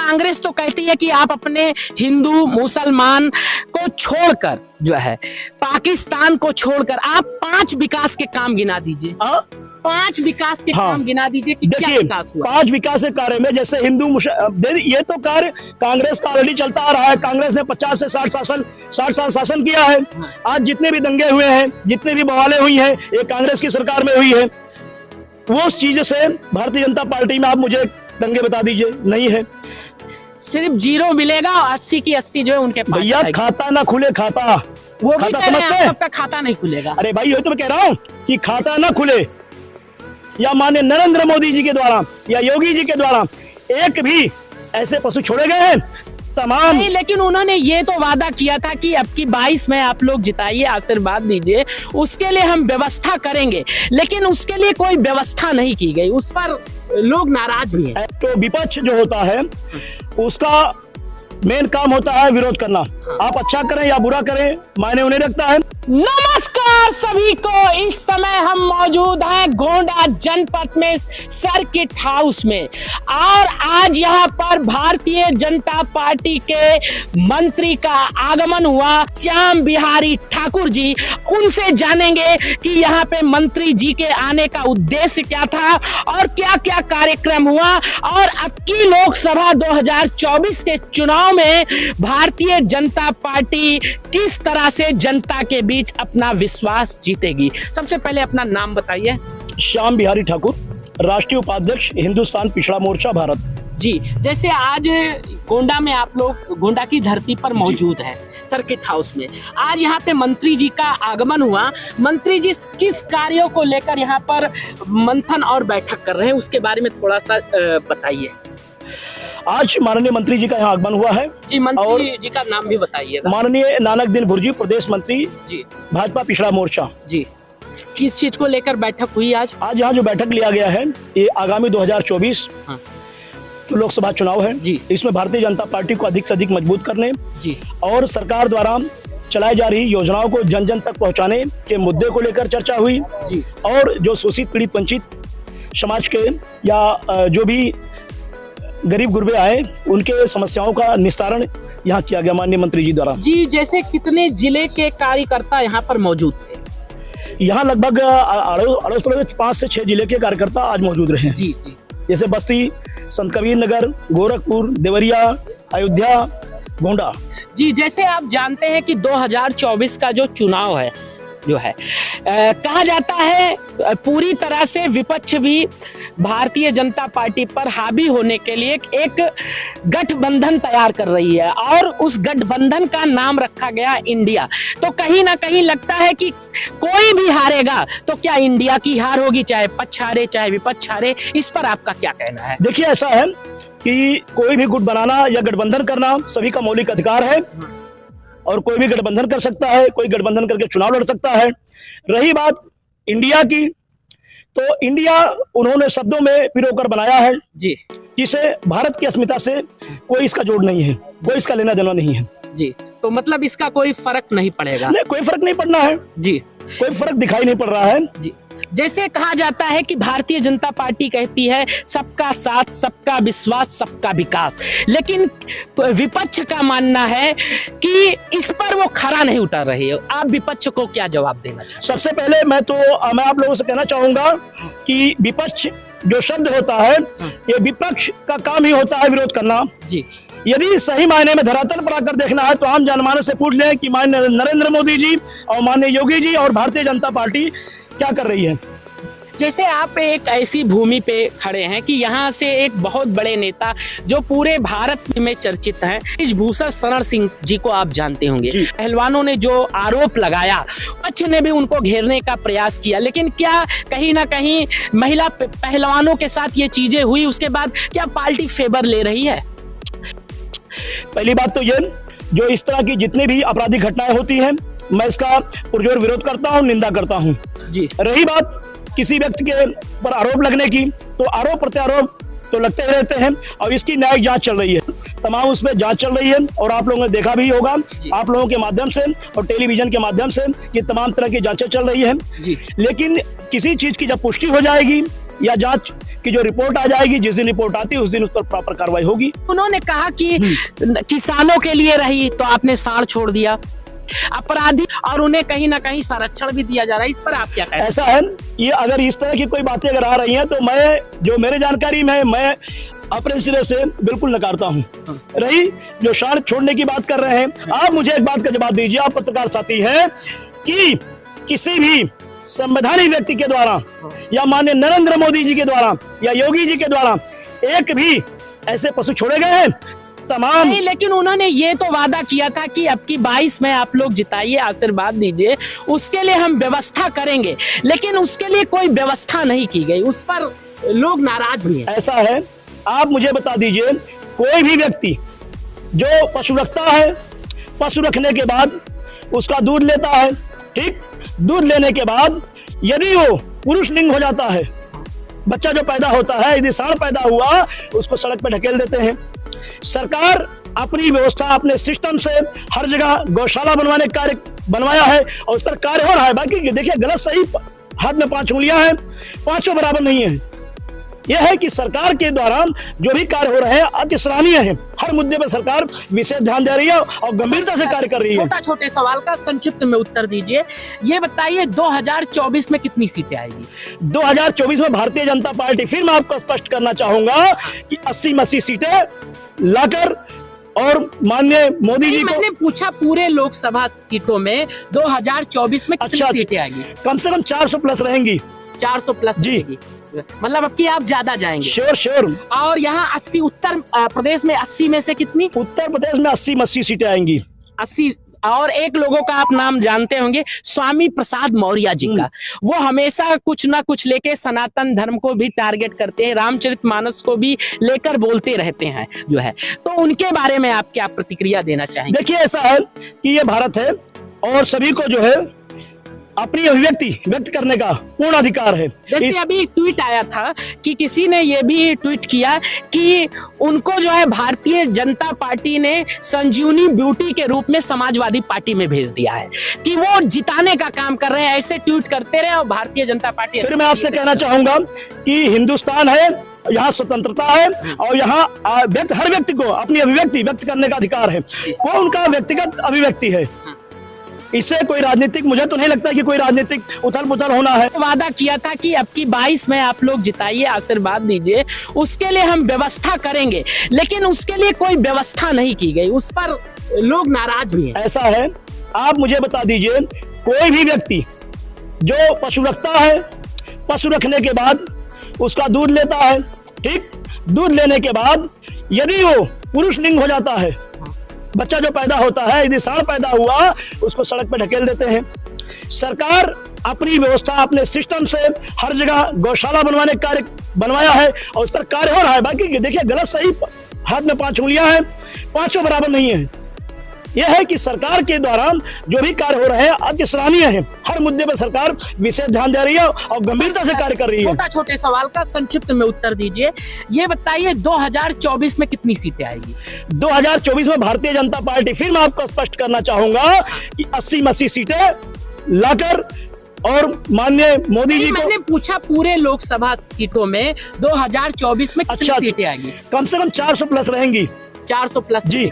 कांग्रेस तो कहती है कि आप अपने हिंदू मुसलमान को छोड़कर जो है, पाकिस्तान को छोड़कर आप 5 विकास के काम गिना दीजिए। 5 विकास के काम गिना दीजिए कि क्या विकास हुआ। 5 विकास के कार्य में जैसे ये तो कार्य कांग्रेस का ऑलरेडी चलता आ रहा है। कांग्रेस ने 50 से 60 साल शासन किया है। आज जितने भी दंगे हुए हैं, जितने भी बवालें हुई हैं, ये कांग्रेस की सरकार में हुई है। वो चीज से भारतीय जनता पार्टी में आप मुझे दंगे बता दीजिए, नहीं है। सिर्फ 0 मिलेगा और 80 की 80 जो है उनके पास। भैया खाता ना खुले, खाता वो खाता समझते हैं, आपका खाता नहीं खुलेगा। अरे भाई, ये तो मैं कह रहा हूँ कि खाता ना खुले, या माननीय नरेंद्र मोदी जी के द्वारा या योगी जी के द्वारा एक भी ऐसे पशु छोड़े गए हैं तमाम। नहीं, लेकिन उन्होंने ये तो वादा किया था कि अब की 22 में आप लोग जिताइए, आशीर्वाद दीजिए, उसके लिए हम व्यवस्था करेंगे, लेकिन उसके लिए कोई व्यवस्था नहीं की गई। उस पर लोग नाराज भी हैं। तो विपक्ष जो होता है उसका मेन काम होता है विरोध करना। आप अच्छा करें या बुरा करें, मायने उन्हें रखता है। नमस्कार सभी को, इस समय हम मौजूद हैं गोंडा जनपद में सर्किट हाउस में, और आज यहाँ पर भारतीय जनता पार्टी के मंत्री का आगमन हुआ, श्याम बिहारी ठाकुर जी। उनसे जानेंगे कि यहाँ पे मंत्री जी के आने का उद्देश्य क्या था और क्या क्या कार्यक्रम हुआ, और अब की लोकसभा 2024 के चुनाव में भारतीय जनता पार्टी किस तरह से जनता के बीच अपना विश्वास जीतेगी। सबसे पहले अपना नाम बताइए। श्याम बिहारी ठाकुर, राष्ट्रीय उपाध्यक्ष हिंदुस्तान पिछड़ा मोर्चा भारत। जी, जैसे आज गोंडा में आप लोग गोंडा की धरती पर मौजूद है सर्किट हाउस में, आज यहाँ पे मंत्री जी का आगमन हुआ। मंत्री जी किस कार्यों को लेकर यहाँ पर मंथन और बैठक कर रहे हैं, उसके बारे में थोड़ा सा बताइए। आज माननीय मंत्री जी का यहाँ आगमन हुआ है। जी, मंत्री जी का नाम भी बताइएगा। माननीय नानक दिन भुर्जी, प्रदेश मंत्री जी, भाजपा पिछड़ा मोर्चा। जी, किस चीज को लेकर बैठक हुई आज? आज यहाँ जो बैठक लिया गया है, ये आगामी 2024 जो लोकसभा चुनाव है जी, इसमें भारतीय जनता पार्टी को अधिक से अधिक मजबूत करने जी, और सरकार द्वारा चलाई जा रही योजनाओं को जन जन तक पहुँचाने के मुद्दे को लेकर चर्चा हुई जी, और जो शोषित पीड़ित वंचित समाज के या जो भी गरीब गुरबे आए उनके समस्याओं का निस्तारण यहाँ किया गया माननीय मंत्री जी द्वारा। जी, जैसे कितने जिले के कार्यकर्ता यहाँ पर मौजूद थे? यहाँ लगभग अड़ोस पड़ोस 5 से 6 जिले के कार्यकर्ता आज मौजूद रहे हैं। जी जी, जैसे बस्ती, संत कबीर नगर, गोरखपुर, देवरिया, अयोध्या, गोंडा। जी, जैसे आप जानते हैं कि 2024 का जो चुनाव है जो है, कहा जाता है पूरी तरह से विपक्ष भी भारतीय जनता पार्टी पर हावी होने के लिए एक गठबंधन तैयार कर रही है, और उस गठबंधन का नाम रखा गया इंडिया। तो कहीं ना कहीं लगता है कि कोई भी हारेगा तो क्या इंडिया की हार होगी, चाहे पक्ष हारे चाहे विपक्ष हारे। इस पर आपका क्या कहना है? देखिए, ऐसा है कि कोई भी गुट बनाना या गठबंधन करना सभी का मौलिक अधिकार है, और कोई भी गठबंधन कर सकता है, कोई गठबंधन करके चुनाव लड़ सकता है। रही बात इंडिया की, तो इंडिया उन्होंने शब्दों में पिरोकर बनाया है जी, जिसे भारत की अस्मिता से कोई इसका जोड़ नहीं है, कोई इसका लेना देना नहीं है जी। तो मतलब इसका कोई फर्क नहीं पड़ेगा? नहीं, कोई फर्क नहीं पड़ना है जी, कोई फर्क दिखाई नहीं पड़ रहा है जी। जैसे कहा जाता है कि भारतीय जनता पार्टी कहती है सबका साथ, सबका विश्वास, सबका विकास, लेकिन विपक्ष का मानना है कि इस पर वो खरा नहीं उतर रही है। आप विपक्ष को क्या जवाब देना चाहते हैं? सबसे पहले मैं आप लोगों से कहना चाहूंगा कि विपक्ष जो शब्द होता है, ये विपक्ष का काम ही होता है विरोध करना जी। यदि सही मायने में धरातल पर आकर देखना है तो आम जनमानस से पूछ लें कि माननीय नरेंद्र मोदी जी और माननीय योगी जी और भारतीय जनता पार्टी क्या कर रही है। जैसे आप एक ऐसी भूमि पे खड़े हैं कि यहाँ से एक बहुत बड़े नेता जो पूरे भारत में चर्चित हैं, ब्रिजभूषण शरण सिंह जी को आप जानते होंगे। पहलवानों ने जो आरोप लगाया, पक्ष ने भी उनको घेरने का प्रयास किया, लेकिन क्या कहीं ना कहीं महिला पहलवानों के साथ ये चीजें हुई, उसके बाद क्या पार्टी फेवर ले रही है? पहली बात तो ये, जो इस तरह की जितनी भी आपराधिक घटनाएं होती हैं, मैं इसका पुरजोर विरोध करता हूं, निंदा करता हूं जी। रही बात किसी व्यक्ति के पर आरोप लगने की, तो आरोप प्रत्यारोप तो लगते रहते हैं, और इसकी न्यायिक जांच चल रही है, तमाम उसमें जांच चल रही है, और आप लोगों ने देखा भी होगा आप लोगों के माध्यम से और टेलीविजन के माध्यम से ये तमाम तरह की जांचें चल रही है। लेकिन किसी चीज की जब पुष्टि हो जाएगी या जांच कि जो रिपोर्ट आ जाएगी, जिस दिन रिपोर्ट आती है उस दिन उस पर प्रॉपर कार्रवाई होगी। उन्होंने कहा कि किसानों के लिए रही तो आपने साड़ छोड़ दिया, अपराधी और उन्हें कहीं ना कहीं संरक्षण भी दिया जा रहा है, इस पर आप क्या कहते हैं? ऐसा है, ये अगर इस तरह की कोई बातें अगर आ रही हैं तो मैं, जो मेरे जानकारी में, मैं अपने सिरे से बिल्कुल नकारता हूं। रही जो साड़ छोड़ने की बात कर रहे हैं, आप मुझे एक बात का जवाब दीजिए, आप पत्रकार साथी हैं, कि किसी भी संवैधानिक व्यक्ति के द्वारा या माननीय नरेंद्र मोदी जी के द्वारा या योगी जी के द्वारा एक भी ऐसे पशु छोड़े गए हैं? तमाम नहीं, लेकिन उन्होंने ये तो वादा किया था कि अब की 22 में आप लोग जिताइए, आशीर्वाद दीजिए, उसके लिए हम व्यवस्था करेंगे, लेकिन उसके लिए कोई व्यवस्था नहीं की गई, उस पर लोग नाराज भी हैं। ऐसा है, आप मुझे बता दीजिए, कोई भी व्यक्ति जो पशु रखता है, पशु रखने के बाद उसका दूध लेता है, ठीक, दूध लेने के बाद यदि वो पुरुष लिंग हो जाता है, बच्चा जो पैदा होता है, यदि सांड पैदा हुआ, उसको सड़क पर ढकेल देते हैं। सरकार अपनी व्यवस्था, अपने सिस्टम से हर जगह गौशाला बनवाने का कार्य बनवाया है और उस पर कार्य हो रहा है। बाकी देखिए, गलत सही हाथ में 5 उंगलियां हैं, पांचों बराबर नहीं है। यह है कि सरकार के द्वारा जो भी कार्य हो रहे हैं अति सराहनीय है। हर मुद्दे पर सरकार विशेष ध्यान दे रही है और गंभीरता से कार्य कर रही है। छोटे सवाल का संक्षिप्त में उत्तर दीजिए, ये बताइए 2024 में कितनी सीटें आएगी? 2024 में भारतीय जनता पार्टी, फिर मैं आपको स्पष्ट करना चाहूंगा कि 80 सीटें लाकर और माननीय मोदी जी को, मैंने पूछा पूरे लोकसभा सीटों में 2024 में कितनी सीटें आएगी? कम से कम 400 प्लस रहेंगी। 400 प्लस जी, मतलब अब की आप ज्यादा जाएंगे? श्योर। और यहाँ 80, उत्तर प्रदेश में 80 में से कितनी? उत्तर प्रदेश में 80 सीटें आएंगी। 80। और एक लोगों का आप नाम जानते होंगे, स्वामी प्रसाद मौर्य जी का। वो हमेशा कुछ ना कुछ लेके सनातन धर्म को भी टारगेट करते हैं, रामचरितमानस को भी लेकर बोलते रहते हैं जो है, तो उनके बारे में आप क्या प्रतिक्रिया देना चाहेंगे? देखिए, ऐसा है कि ये भारत है और सभी को जो है अपनी अभिव्यक्ति व्यक्त करने का पूर्ण अधिकार है। जैसे अभी एक ट्वीट आया था कि किसी ने ये भी ट्वीट किया कि उनको जो है भारतीय जनता पार्टी ने संजीवनी ब्यूटी के रूप में समाजवादी पार्टी में भेज दिया है, कि वो जिताने का काम कर रहे हैं। ऐसे ट्वीट करते रहे और भारतीय जनता पार्टी। फिर मैं आपसे कहना चाहूंगा कि हिंदुस्तान है, यहाँ स्वतंत्रता है और यहाँ हर व्यक्ति को अपनी अभिव्यक्ति व्यक्त करने का अधिकार है। वो उनका व्यक्तिगत अभिव्यक्ति है, इससे कोई राजनीतिक, मुझे तो नहीं लगता कि कोई राजनीतिक उथल पुथल होना है। वादा किया था कि अब की 22 में आप लोग जिताइए, आशीर्वाद दीजिए, उसके लिए हम व्यवस्था करेंगे, लेकिन उसके लिए कोई व्यवस्था नहीं की गई, उस पर लोग नाराज भी हैं। ऐसा है, आप मुझे बता दीजिए, कोई भी व्यक्ति जो पशु रखता है, पशु रखने के बाद उसका दूध लेता है, ठीक, दूध लेने के बाद यदि वो पुरुष लिंग हो जाता है, बच्चा जो पैदा होता है, यदि सांड पैदा हुआ, उसको सड़क पर ढकेल देते हैं। सरकार अपनी व्यवस्था, अपने सिस्टम से हर जगह गौशाला बनवाने का कार्य बनवाया है और उस पर कार्य हो रहा है। बाकी देखिए, गलत सही हाथ में 5 उंगलियां हैं, पांचों बराबर नहीं है। यह है कि सरकार के द्वारा जो भी कार्य हो रहे हैं अति सराहनीय है। हर मुद्दे पर सरकार विशेष ध्यान दे रही है और गंभीरता से कार्य कर रही है। छोटे सवाल का संक्षिप्त में उत्तर दीजिए, ये बताइए 2024 में कितनी सीटें आएगी? 2024 में भारतीय जनता पार्टी, फिर मैं आपको स्पष्ट करना चाहूंगा कि 80 सीटें लाकर और माननीय मोदी जी को, मैंने पूछा पूरे लोकसभा सीटों में 2024 में कितनी सीटें आएगी? कम से कम 400 प्लस रहेंगी। 400 प्लस जी,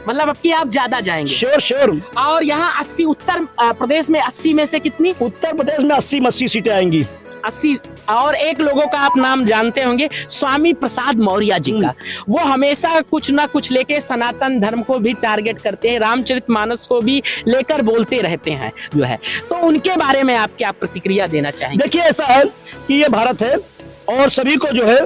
मतलब अब की आप ज्यादा जाएंगे? श्योर। और यहाँ 80, उत्तर प्रदेश में 80 में से कितनी? उत्तर प्रदेश में 80 सीटें आएंगी। 80। और एक लोगों का आप नाम जानते होंगे, स्वामी प्रसाद मौर्य जी का। वो हमेशा कुछ ना कुछ लेके सनातन धर्म को भी टारगेट करते हैं, रामचरितमानस को भी लेकर बोलते रहते हैं जो है, तो उनके बारे में आप क्या प्रतिक्रिया देना चाहेंगे? देखिए, ऐसा है कि ये भारत है और सभी को जो है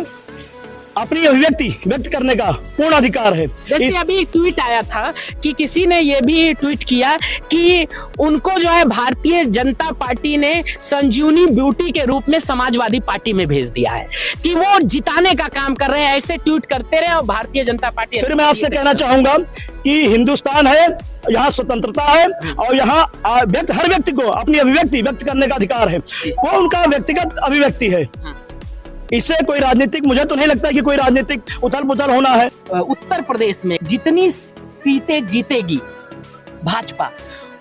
अपनी अभिव्यक्ति व्यक्त करने का पूर्ण अधिकार है। जैसे अभी एक ट्वीट आया था कि किसी ने ये भी ट्वीट किया कि उनको जो है भारतीय जनता पार्टी ने संजीवनी ब्यूटी के रूप में समाजवादी पार्टी में भेज दिया है, कि वो जिताने का काम कर रहे हैं। ऐसे ट्वीट करते रहे और भारतीय जनता पार्टी। फिर मैं आपसे कहना चाहूंगा कि हिंदुस्तान है, यहाँ स्वतंत्रता है और यहाँ हर व्यक्ति को अपनी अभिव्यक्ति व्यक्त करने का अधिकार है। वो उनका व्यक्तिगत अभिव्यक्ति है, इससे कोई राजनीतिक, मुझे तो नहीं लगता कि कोई राजनीतिक उथल पुथल होना है। उत्तर प्रदेश में जितनी सीटें जीतेगी भाजपा,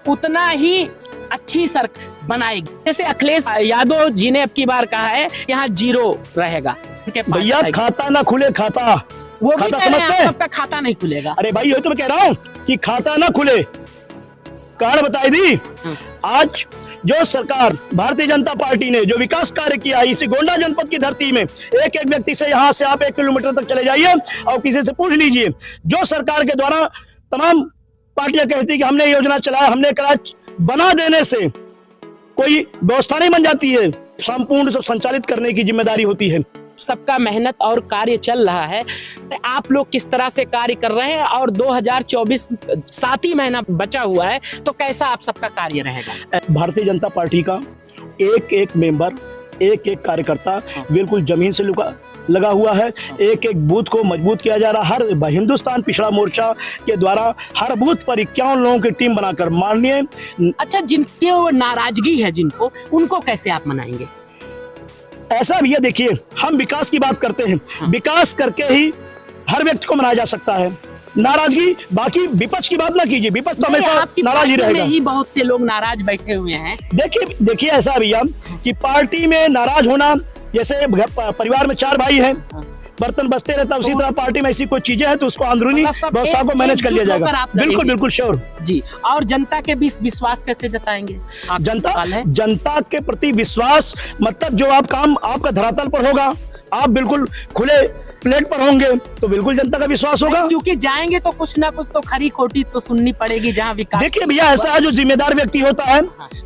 उतना ही अच्छी सरकार बनाएगी। जैसे अखिलेश यादव जी ने अब की बार कहा है यहाँ 0 रहेगा, भैया खाता ना खुले, खाता वो भी खाता कह रहे हैं, समझते हैं? सबका खाता नहीं खुलेगा। अरे भाई, यही तो मैं कह रहा हूँ कि खाता ना खुले, कारण बताई दी। आज जो सरकार भारतीय जनता पार्टी ने जो विकास कार्य किया है इसी गोंडा जनपद की धरती में, एक एक व्यक्ति से यहां से आप 1 किलोमीटर तक चले जाइए और किसी से पूछ लीजिए, जो सरकार के द्वारा तमाम पार्टियां कहती कि हमने योजना चलाया, हमने करा, बना देने से कोई व्यवस्था नहीं बन जाती है, संपूर्ण सब संचालित करने की जिम्मेदारी होती है। सबका मेहनत और कार्य चल रहा है। आप लोग किस तरह से कार्य कर रहे हैं और 2024 7 ही महीना बचा हुआ है, तो कैसा आप सबका कार्य रहेगा? भारतीय जनता पार्टी का एक एक मेंबर, एक एक कार्यकर्ता बिल्कुल जमीन से लगा हुआ है। एक एक बूथ को मजबूत किया जा रहा है। हर हिंदुस्तान पिछड़ा मोर्चा के द्वारा हर बूथ पर 51 लोगों की टीम बनाकर माननीय। अच्छा, जिनकी नाराजगी है जिनको, उनको कैसे आप मनाएंगे? ऐसा भैया देखिए, हम विकास की बात करते हैं, विकास करके ही हर व्यक्ति को मनाया जा सकता है। नाराजगी, बाकी विपक्ष की बात ना कीजिए, विपक्ष तो हमेशा नाराज ही रहेगा। ही बहुत से लोग नाराज बैठे हुए हैं। देखिए ऐसा भैया कि पार्टी में नाराज होना, जैसे परिवार में 4 भाई हैं, बर्तन बचते रहता, उसी तरह पार्टी में ऐसी कोई चीजें हैं तो उसको अंदरूनी व्यवस्था को मैनेज कर लिया जाएगा। बिल्कुल बिल्कुल श्योर जी। और जनता के बीच विश्वास कैसे जताएंगे? जनता के प्रति विश्वास मतलब जो आप काम आपका धरातल पर होगा, आप बिल्कुल खुले प्लेट पर होंगे तो बिल्कुल जनता का विश्वास होगा। क्योंकि जाएंगे तो कुछ ना कुछ तो खरी खोटी तो सुननी पड़ेगी जहाँ विकास। देखिए भैया, ऐसा है जो जिम्मेदार व्यक्ति होता है,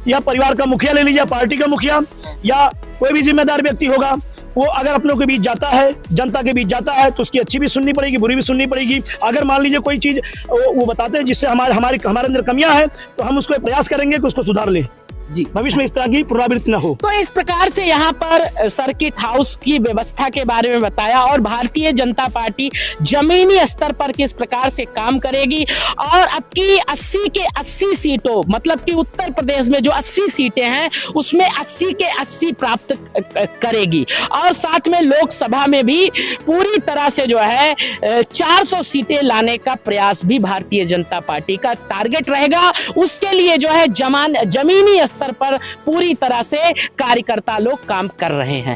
या परिवार का मुखिया ले लीजिए, पार्टी का मुखिया, या कोई भी जिम्मेदार व्यक्ति होगा, वो अगर अपनों के बीच जाता है, जनता के बीच जाता है, तो उसकी अच्छी भी सुननी पड़ेगी, बुरी भी सुननी पड़ेगी। अगर मान लीजिए कोई चीज वो बताते हैं जिससे हमारे अंदर कमियां हैं, तो हम उसको प्रयास करेंगे कि उसको सुधार ले जी, भविष्य में इस तरह की पुनरावृत्ति न हो। तो इस प्रकार से यहाँ पर सर्किट हाउस की व्यवस्था के बारे में बताया और भारतीय जनता पार्टी जमीनी स्तर पर किस प्रकार से काम करेगी और अब की 80 के 80 सीटों, मतलब कि उत्तर प्रदेश में जो 80 सीटें हैं उसमें 80 के 80 प्राप्त करेगी और साथ में लोकसभा में भी पूरी तरह से जो है 400 सीटें लाने का प्रयास भी भारतीय जनता पार्टी का टारगेट रहेगा। उसके लिए जो है जमीनी स्तर पर पूरी तरह से कार्यकर्ता लोग काम कर रहे हैं।